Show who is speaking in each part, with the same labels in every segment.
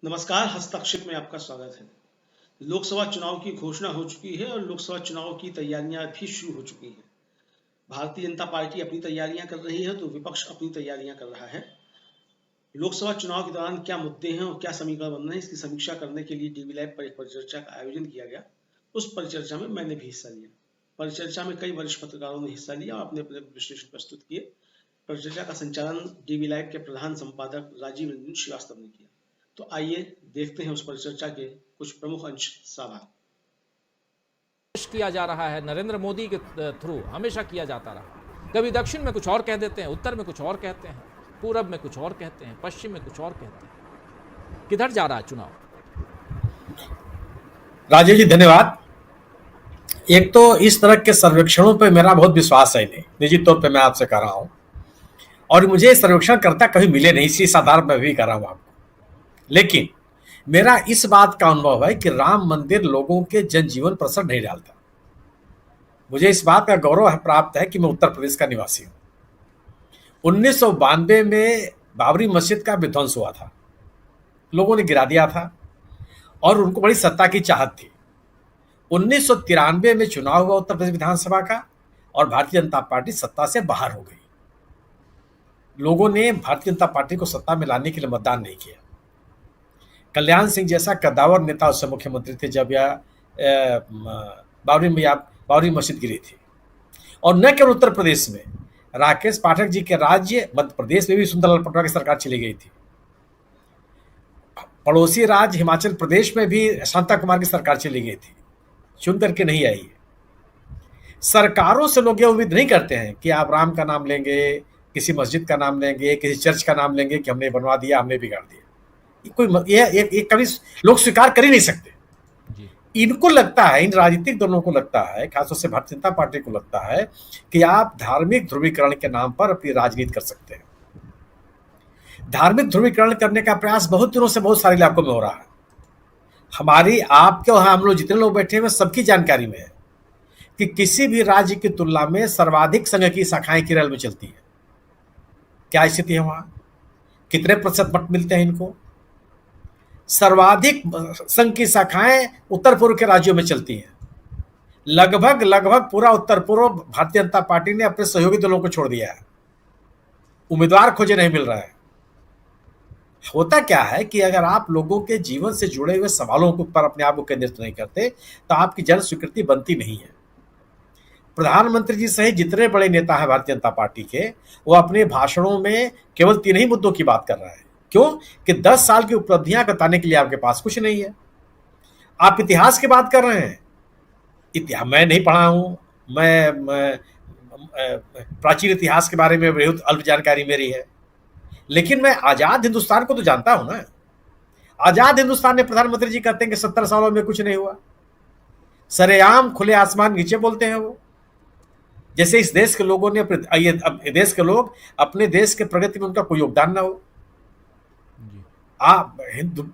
Speaker 1: नमस्कार, हस्तक्षेप में आपका स्वागत है। लोकसभा चुनाव की घोषणा हो चुकी है और लोकसभा चुनाव की तैयारियां भी शुरू हो चुकी हैं। भारतीय जनता पार्टी अपनी तैयारियां कर रही है तो विपक्ष अपनी तैयारियां कर रहा है। लोकसभा चुनाव के दौरान क्या मुद्दे हैं और क्या समीकरण बन रहे हैं, इसकी समीक्षा करने के लिए डीवी लाइव पर एक परिचर्चा का आयोजन किया गया। उस परिचर्चा में मैंने भी हिस्सा लिया। परिचर्चा में कई वरिष्ठ पत्रकारों ने हिस्सा लिया और अपने अपने विश्लेषण प्रस्तुत किए। परिचर्चा का संचालन डीवी लाइव के प्रधान संपादक राजीव रंजन श्रीवास्तव ने किया। तो आइए देखते हैं उस परिचर्चा के कुछ प्रमुख अंश साभार।
Speaker 2: किया जा रहा है नरेंद्र मोदी के थ्रू, हमेशा किया जाता रहा। कभी दक्षिण में कुछ और कह देते हैं, उत्तर में कुछ और कहते हैं, पूरब में कुछ और कहते हैं, पश्चिम में कुछ और कहते हैं। किधर जा रहा है चुनाव?
Speaker 3: राजेश जी धन्यवाद। एक तो इस तरह के सर्वेक्षणों पे मेरा बहुत विश्वास है नहीं, निजी तौर पे मैं आपसे कह रहा हूं, और मुझे सर्वेक्षण करता कभी मिले नहीं, इसी आधार पर भी कर रहा हूं आपको। लेकिन मेरा इस बात का अनुभव है कि राम मंदिर लोगों के जनजीवन पर असर नहीं डालता। मुझे इस बात का गौरव प्राप्त है कि मैं उत्तर प्रदेश का निवासी हूं। 1992 में बाबरी मस्जिद का विध्वंस हुआ था, लोगों ने गिरा दिया था और उनको बड़ी सत्ता की चाहत थी। 1993 में चुनाव हुआ उत्तर प्रदेश विधानसभा का और भारतीय जनता पार्टी सत्ता से बाहर हो गई। लोगों ने भारतीय जनता पार्टी को सत्ता में लाने के लिए मतदान नहीं किया। कल्याण सिंह जैसा कद्दावर नेता उससे मुख्यमंत्री थे जब यह बाबरी मस्जिद गिरी थी। और न केवल उत्तर प्रदेश में, राकेश पाठक जी के राज्य मध्य प्रदेश में भी सुंदरलाल पटवा की सरकार चली गई थी। पड़ोसी राज्य हिमाचल प्रदेश में भी शांता कुमार की सरकार चली गई थी, चुन करके नहीं आई। सरकारों से लोग ये उम्मीद नहीं करते हैं कि आप राम का नाम लेंगे, किसी मस्जिद का नाम लेंगे, किसी चर्च का नाम लेंगे कि हमने बनवा दिया, हमने बिगाड़ दिया। कोई ये कभी लोग स्वीकार कर ही नहीं सकते। इनको लगता है, इन राजनीतिक दलों को लगता है, खासतौर से भारतीय जनता पार्टी को लगता है कि आप धार्मिक ध्रुवीकरण के नाम पर अपनी राजनीति कर सकते हैं। धार्मिक ध्रुवीकरण करने का प्रयास बहुत दिनों से बहुत सारे इलाकों में हो रहा है। हमारी आपके और हम लोग जितने लोग बैठे हुए सबकी जानकारी में है कि किसी भी राज्य की तुलना में सर्वाधिक संघ की शाखाएं केरल में चलती है। क्या स्थिति है वहां? कितने प्रतिशत मत मिलते हैं इनको? सर्वाधिक संघ की शाखाएं उत्तर पूर्व के राज्यों में चलती हैं। लगभग पूरा उत्तर पूर्व भारतीय जनता पार्टी ने अपने सहयोगी दलों को छोड़ दिया है। उम्मीदवार खोजे नहीं मिल रहा है। होता क्या है कि अगर आप लोगों के जीवन से जुड़े हुए सवालों के ऊपर अपने आप को केंद्रित नहीं करते तो आपकी जन स्वीकृति बनती नहीं है। प्रधानमंत्री जी सहित जितने बड़े नेता हैं भारतीय जनता पार्टी के, वो अपने भाषणों में केवल 3 ही मुद्दों की बात कर रहे हैं। क्यों? कि 10 साल की उपलब्धियां बताने के लिए आपके पास कुछ नहीं है। आप इतिहास की बात कर रहे हैं। इतिहास मैं नहीं पढ़ा हूं, मैं प्राचीन इतिहास के बारे में बहुत अल्प जानकारी मेरी है, लेकिन मैं आजाद हिंदुस्तान को तो जानता हूं ना। आजाद हिंदुस्तान में प्रधानमंत्री जी कहते हैं कि 70 सालों में कुछ नहीं हुआ। सरेआम खुले आसमान नीचे बोलते हैं वो, जैसे इस देश के लोगों ने देश के लोग अपने देश के प्रगति में उनका कोई योगदान ना हो।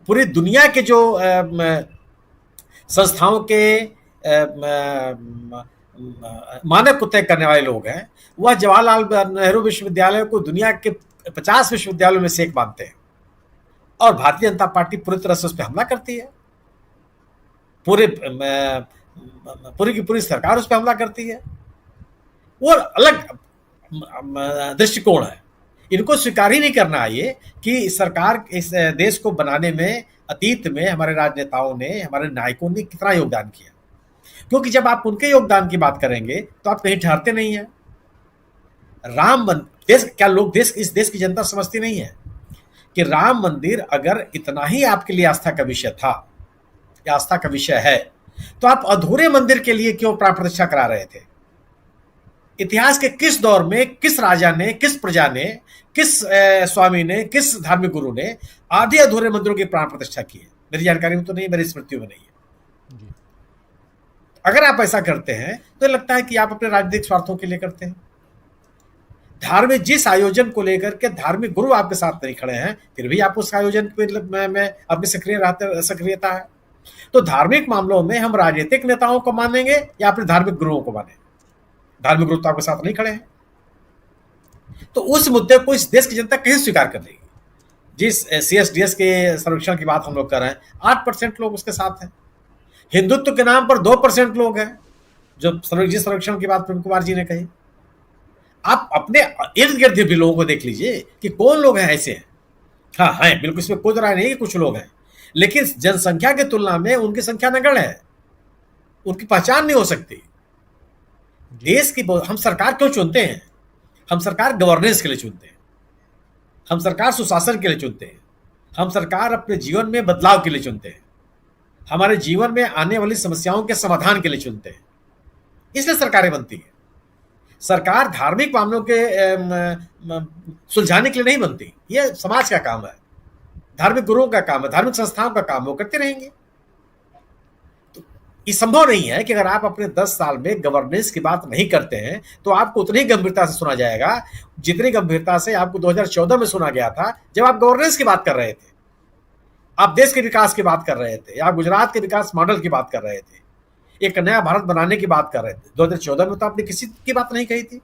Speaker 3: पूरी दुनिया के जो संस्थाओं के मानक को तय करने वाले लोग हैं, वह जवाहरलाल नेहरू विश्वविद्यालय को दुनिया के 50 विश्वविद्यालयों में से एक मानते हैं। और भारतीय जनता पार्टी पूरी तरह से उस पर हमला करती है। पूरी की पूरी सरकार उस पर हमला करती है। वो अलग दृष्टिकोण है। इनको स्वीकार ही नहीं करना है ये कि सरकार इस देश को बनाने में अतीत में हमारे राजनेताओं ने, हमारे नायकों ने कितना योगदान किया। क्योंकि जब आप उनके योगदान की बात करेंगे तो आप कहीं ठहरते नहीं है। राम मंदिर, क्या लोग इस देश की जनता समझती नहीं है कि राम मंदिर अगर इतना ही आपके लिए आस्था का विषय था या आस्था का विषय है, तो आप अधूरे मंदिर के लिए क्यों प्राण प्रतिष्ठा करा रहे थे? इतिहास के किस दौर में किस राजा ने, किस प्रजा ने, किस स्वामी ने, किस धार्मिक गुरु ने आधे अधूरे मंदिरों की प्राण प्रतिष्ठा की है? मेरी जानकारी में तो नहीं, मेरी स्मृतियों में नहीं है। अगर आप ऐसा करते हैं तो लगता है कि आप अपने राजनीतिक स्वार्थों के लिए करते हैं। धार्मिक जिस आयोजन को लेकर के धार्मिक गुरु आपके साथ नहीं खड़े हैं, फिर भी आप उस आयोजन में अपनी सक्रियता है। तो धार्मिक मामलों में हम राजनीतिक नेताओं को मानेंगे या अपने धार्मिक गुरुओं को माने? धार्मिक गुरु तो आपके साथ नहीं खड़े हैं। तो उस मुद्दे को इस देश की जनता कैसे स्वीकार कर लेगी? जिस CSDS के सर्वेक्षण की बात हम लोग कर रहे हैं, 8% लोग उसके साथ हैं। हिंदुत्व के नाम पर 2% लोग हैं, जो जिस सर्वेक्षण की बात प्रेम कुमार जी ने कही। आप अपने इर्द गिर्द भी लोगों को देख लीजिए कि कौन लोग हैं ऐसे हैं। हाँ है, बिल्कुल इसमें कोई राय नहीं कि कुछ लोग हैं, लेकिन जनसंख्या की तुलना में उनकी संख्या नगण्य है, उनकी पहचान नहीं हो सकती। देश की हम सरकार क्यों चुनते हैं? हम सरकार गवर्नेंस के लिए चुनते हैं, हम सरकार सुशासन के लिए चुनते हैं, हम सरकार अपने जीवन में बदलाव के लिए चुनते हैं, हमारे जीवन में आने वाली समस्याओं के समाधान के लिए चुनते हैं, इसलिए सरकारें बनती हैं। सरकार धार्मिक मामलों के सुलझाने के लिए नहीं बनती, यह समाज का काम है, धार्मिक गुरुओं का काम है, धार्मिक संस्थाओं का काम, वो करते रहेंगे। तो ये संभव नहीं है कि अगर आप अपने 10 साल में गवर्नेंस की बात नहीं करते हैं तो आपको उतनी गंभीरता से सुना जाएगा जितनी गंभीरता से आपको 2014 में सुना गया था, जब आप गवर्नेंस की बात कर रहे थे, आप देश के विकास की बात कर रहे थे, आप गुजरात के विकास मॉडल की बात कर रहे थे, एक नया भारत बनाने की बात कर रहे थे। 2014 में तो आपने किसी की बात नहीं कही थी।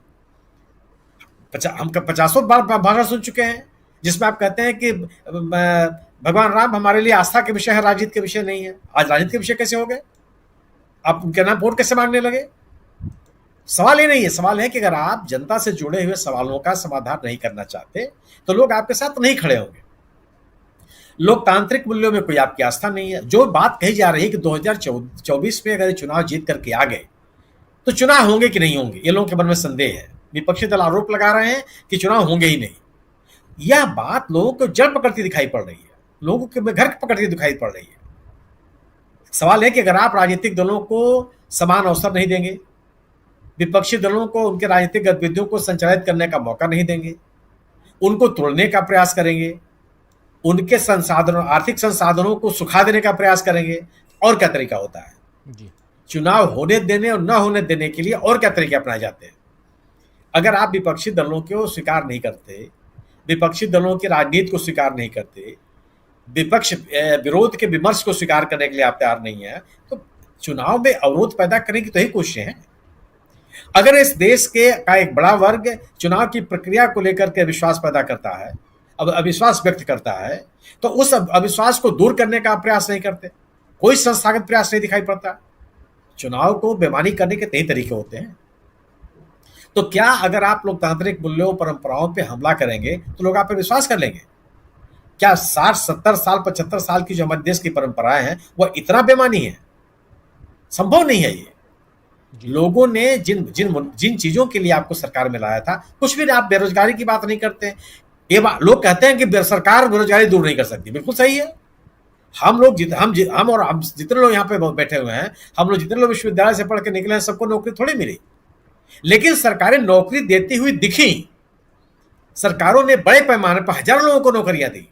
Speaker 3: हम 50 बार भाषण सुन चुके हैं जिसमें आप कहते हैं कि भगवान राम हमारे लिए आस्था के विषय है, राजनीति के विषय नहीं है। आज राजनीति के विषय कैसे हो गए? आप उनके नाम वोट कैसे मांगने लगे? सवाल ये नहीं है, सवाल है कि अगर आप जनता से जुड़े हुए सवालों का समाधान नहीं करना चाहते तो लोग आपके साथ नहीं खड़े होंगे। लोकतांत्रिक मूल्यों में कोई आपकी आस्था नहीं है। जो बात कही जा रही है कि 2024 में अगर चुनाव जीत करके आ गए तो चुनाव होंगे कि नहीं होंगे, ये लोगों के मन में संदेह है। विपक्षी दल आरोप लगा रहे हैं कि चुनाव होंगे ही नहीं। यह बात लोगों को जड़ पकड़ती दिखाई पड़ रही है, लोगों के घर पकड़ती दिखाई पड़ रही है। सवाल है कि अगर आप राजनीतिक दलों को समान अवसर नहीं देंगे, विपक्षी दलों को उनके राजनीतिक गतिविधियों को संचालित करने का मौका नहीं देंगे, उनको तोड़ने का प्रयास करेंगे, उनके संसाधनों, आर्थिक संसाधनों को सुखा देने का प्रयास करेंगे, और क्या तरीका होता है जी। चुनाव होने देने और न होने देने के लिए और क्या तरीके अपनाए जाते हैं? अगर आप विपक्षी दलों को स्वीकार नहीं करते, विपक्षी दलों की राजनीति को स्वीकार नहीं करते, विपक्ष विरोध के विमर्श को स्वीकार करने के लिए आप तैयार नहीं है, तो चुनाव में अवरोध पैदा करने की तो ही कोशिशें हैं। अगर इस देश के का एक बड़ा वर्ग चुनाव की प्रक्रिया को लेकर के विश्वास पैदा करता है, अब अविश्वास व्यक्त करता है, तो उस अविश्वास को दूर करने का प्रयास नहीं करते, कोई संस्थागत प्रयास नहीं दिखाई पड़ता। चुनाव को बेईमानी करने के कई तरीके होते हैं। तो क्या अगर आप लोकतांत्रिक मूल्यों परंपराओं पे हमला करेंगे तो लोग आप पे विश्वास कर लेंगे? क्या 60, 70 साल, 75 साल की जो हमारे देश की परंपराएं हैं वह इतना बेईमानी है? संभव नहीं है ये। लोगों ने जिन जिन जिन चीजों के लिए आपको सरकार में लाया था, कुछ भी आप बेरोजगारी की बात नहीं करते। ये बात लोग कहते हैं कि सरकार बेरोजगारी दूर नहीं कर सकती, बिल्कुल सही है। हम जितने लोग यहाँ पे बैठे हुए हैं, हम लोग जितने लोग विश्वविद्यालय से पढ़ के निकले हैं, सबको नौकरी थोड़ी मिली, लेकिन सरकारें नौकरी देती हुई दिखी। सरकारों ने बड़े पैमाने पर हजारों लोगों को नौकरियां दी।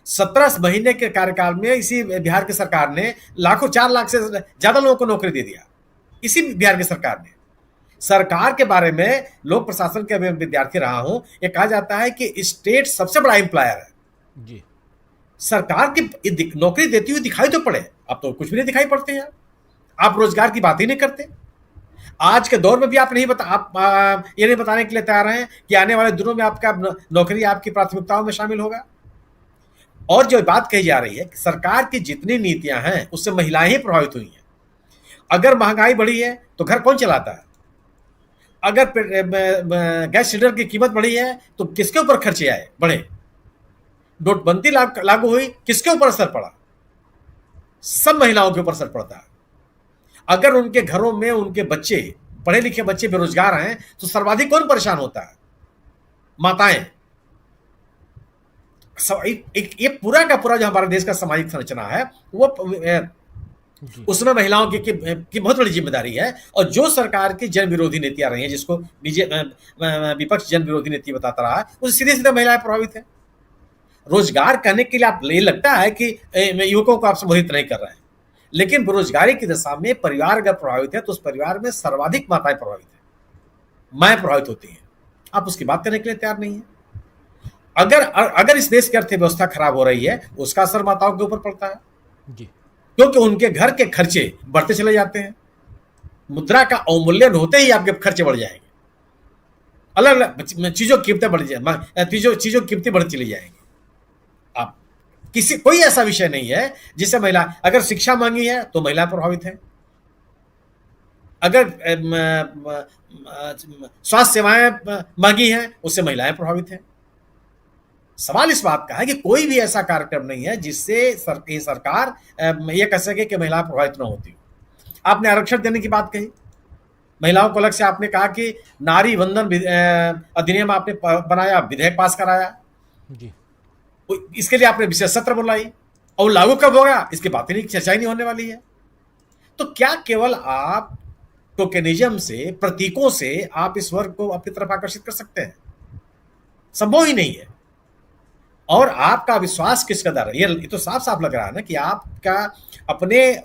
Speaker 3: 17 महीने के कार्यकाल में इसी बिहार की सरकार ने लाखों, 4 लाख से ज्यादा लोगों को नौकरी दे दिया। इसी बिहार की सरकार ने। सरकार के बारे में, लोक प्रशासन के विद्यार्थी रहा हूं, यह कहा जाता है कि स्टेट सबसे बड़ा एम्प्लॉयर है जी। सरकार की नौकरी देती हुई दिखाई तो पड़े, अब तो कुछ भी नहीं दिखाई पड़ते हैं। आप रोजगार की बात ही नहीं करते। आज के दौर में भी आप ये नहीं बताने के लिए तैयार हैं कि आने वाले दिनों में आपका नौकरी आपकी प्राथमिकताओं में शामिल होगा। और जो बात कही जा रही है कि सरकार की जितनी नीतियां हैं उससे महिलाएं ही प्रभावित हुई हैं। अगर महंगाई बढ़ी है तो घर कौन चलाता है? अगर गैस सिलेंडर की कीमत बढ़ी है तो किसके ऊपर खर्चे आए बढ़े? नोटबंदी लागू हुई, किसके ऊपर असर पड़ा? सब महिलाओं के ऊपर असर पड़ता है। अगर उनके घरों में उनके बच्चे, पढ़े लिखे बच्चे बेरोजगार हैं तो सर्वाधिक कौन परेशान होता है? माताएं। ये पूरा का पूरा जो हमारे देश का सामाजिक संरचना है वो उसमें महिलाओं की बहुत बड़ी जिम्मेदारी है। और जो सरकार की जन विरोधी नीतियां रही हैं, जिसको विपक्ष जन विरोधी नीति बताता रहा है, उससे सीधे सीधे महिलाएं प्रभावित हैं। रोजगार करने के लिए आप ये लगता है कि युवकों को आप संबोधित नहीं कर रहे हैं, लेकिन बेरोजगारी की दशा में परिवार अगर प्रभावित है तो उस परिवार में सर्वाधिक माताएं प्रभावित है, माएं प्रभावित होती हैं। आप उसकी बात करने के लिए तैयार नहीं है। अगर इस देश की अर्थव्यवस्था खराब हो रही है, उसका असर माताओं के ऊपर पड़ता है जी, क्योंकि उनके घर के खर्चे बढ़ते चले जाते हैं। मुद्रा का अवमूल्यन होते ही आपके खर्चे बढ़ जाएंगे, अलग अलग चीजों की कीमतें बढ़ जाएंगी, चीजों की कीमतें बढ़ चली जाएंगी। कोई ऐसा विषय नहीं है जिससे महिला, अगर शिक्षा मांगी है तो महिला प्रभावित है, अगर स्वास्थ्य सेवाएं मांगी हैं उससे महिलाएं प्रभावित हैं। सवाल इस बात का है कि कोई भी ऐसा कार्यक्रम नहीं है जिससे सरकार ये कह सके कि महिलाएं प्रभावित न होती हो। आपने आरक्षण देने की बात कही, महिलाओं को अलग से आपने कहा कि नारी वंदन अधिनियम आपने बनाया, विधेयक पास कराया
Speaker 2: जी,
Speaker 3: इसके लिए आपने विशेष सत्र बुलाई, और लागू कब होगा इसकी बात ही नहीं, चर्चा ही नहीं होने वाली है। तो क्या केवल आप टोकेनिज्म से, प्रतीकों से आप इस वर्ग को अपनी तरफ आकर्षित कर सकते हैं? संभव ही नहीं है। और आपका विश्वास किस कदर है, ये तो साफ साफ लग रहा है ना कि आपका अपने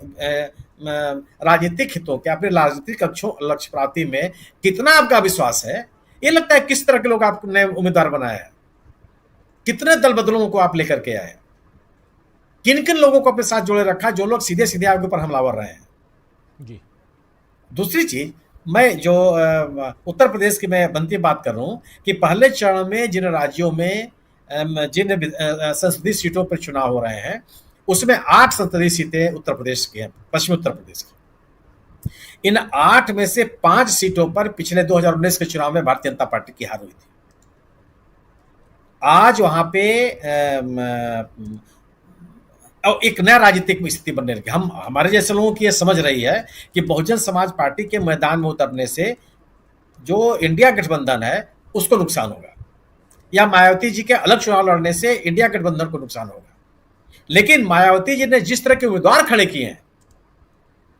Speaker 3: राजनीतिक हितों के, अपने राजनीतिक लक्ष्य प्राप्ति में कितना आपका विश्वास है। ये लगता है किस तरह के लोग आपने उम्मीदवार बनाया है, कितने दल बदलों को आप लेकर के आए, किन किन लोगों को अपने साथ जोड़े रखा, जो लोग सीधे सीधे आपके ऊपर हमलावर रहे हैं।
Speaker 2: जी। दूसरी
Speaker 3: चीज, मैं जो उत्तर प्रदेश की मैं बनती बात कर रहा हूं कि पहले चरण में जिन राज्यों में जिन संसदीय सीटों पर चुनाव हो रहे हैं उसमें 8 संसदीय सीटें उत्तर प्रदेश की हैं, पश्चिमी उत्तर प्रदेश की। इन 8 में से 5 सीटों पर पिछले 2019 के चुनाव में भारतीय जनता पार्टी की हार हुई थी। आज वहां पे एक नया राजनीतिक स्थिति बनने लगी। हमारे जैसे लोगों की यह समझ रही है कि बहुजन समाज पार्टी के मैदान में उतरने से जो इंडिया गठबंधन है उसको नुकसान होगा, या मायावती जी के अलग चुनाव लड़ने से इंडिया गठबंधन को नुकसान होगा। लेकिन मायावती जी ने जिस तरह के उम्मीदवार खड़े किए हैं,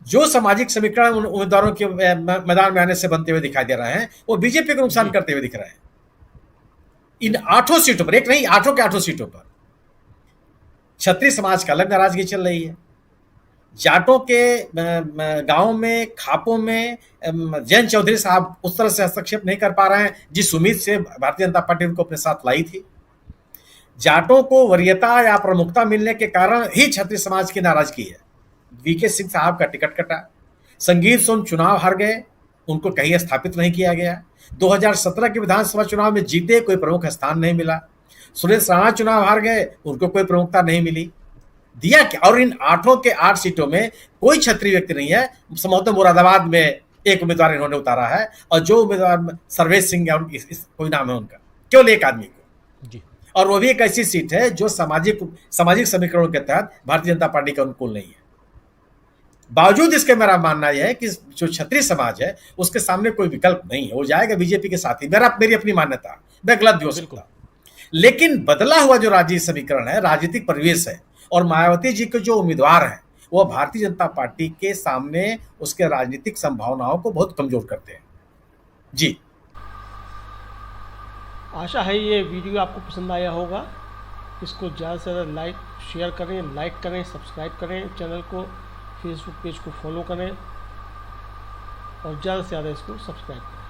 Speaker 3: जो सामाजिक समीकरण उम्मीदवारों के मैदान में आने से बनते हुए दिखाई दे रहे हैं, वो बीजेपी को नुकसान करते हुए दिख रहे हैं। इन 8 सीटों पर, एक नहीं 8 के 8 सीटों पर क्षत्रिय समाज का अलग नाराजगी चल रही है। जाटों के गांव में, खापों में जयंत चौधरी साहब उस तरह से हस्तक्षेप नहीं कर पा रहे हैं जिस उम्मीद से भारतीय जनता पार्टी उनको अपने साथ लाई थी। जाटों को वरीयता या प्रमुखता मिलने के कारण ही क्षत्रिय समाज की नाराजगी है। वीके सिंह साहब का टिकट कटा, संगीत सोम चुनाव हार गए, उनको कहीं स्थापित नहीं किया गया। 2017 के विधानसभा चुनाव में जीते, कोई प्रमुख स्थान नहीं मिला। सुरेश राणा चुनाव हार गए, उनको कोई प्रमुखता नहीं मिली। दिया क्या? और इन 8 के 8 सीटों में कोई क्षत्रिय व्यक्ति नहीं है। संभवतः मुरादाबाद में एक उम्मीदवार इन्होंने उतारा है, और जो उम्मीदवार सर्वेश सिंह या कोई नाम है उनका, केवल एक आदमी को जी। और वो भी एक ऐसी सीट है जो सामाजिक समीकरणों के तहत भारतीय जनता पार्टी के अनुकूल नहीं है। बावजूद इसके मेरा मानना यह है कि जो क्षत्रिय समाज है उसके सामने कोई विकल्प नहीं है, वो जाएगा बीजेपी के साथ ही। मेरी अपनी मान्यता, मैं गलत भी हो सकता, लेकिन बदला हुआ जो राजनीतिक समीकरण है, राजनीतिक परिवेश है, और मायावती जी के जो उम्मीदवार हैं वो भारतीय जनता पार्टी के सामने उसके राजनीतिक संभावनाओं को बहुत कमजोर करते हैं। जी,
Speaker 4: आशा है ये वीडियो आपको पसंद आया होगा। इसको ज़्यादा से ज़्यादा शेयर करें, लाइक करें, सब्सक्राइब करें चैनल को, फेसबुक पेज को फॉलो करें, और ज़्यादा से ज़्यादा इसको सब्सक्राइब करें।